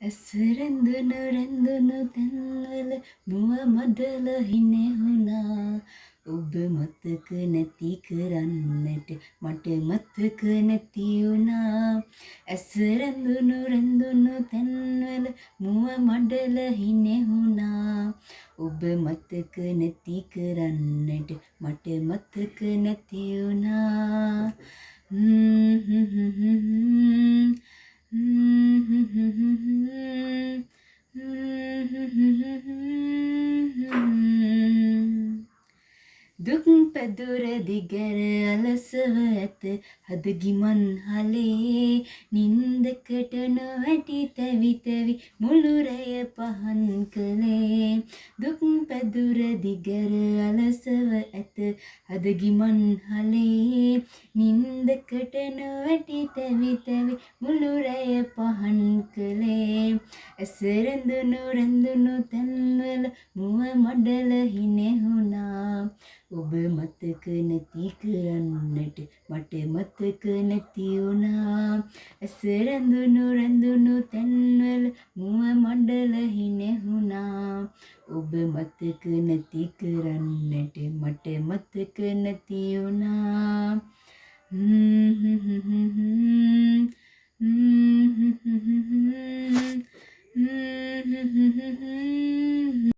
ඇසරැඳුණු රැඳුණු තැන්වල මුව මඩල හිනෙහුණා ඔබ මතක නැති කරන්නට මට මතක නැති වුණා ඇසරැඳුණු රැඳුණු තැන්වල මුව මඩල හිනෙහුණා ඔබ මතක නැති කරන්නට මට මතක නැති වුණා දුක් පැදුර දිගර අලසව ඇත හදගිමන් හලේ නින්දකට නොවැටි තැවි තැවි මුළු රැය පහන් කළේ දුක් පැදුර දිගර අලසව ඇත හදගිමන් හලේ නින්දකට නොවැටි තැවි තැවි මුළු රැය පහන් කළේ ඇසරැඳුණු රැඳුණු තැන්වල මුව මඩල හිනෙහුණා ඔබ මතක නැති කරන්නට මට මතක නැති වුණා ඇසරැඳුණු රැඳුණු තැන්වල මුව මඩල හිනෙහුණා ඔබ මතක නැති කරන්නට මට මතක නැති වුණා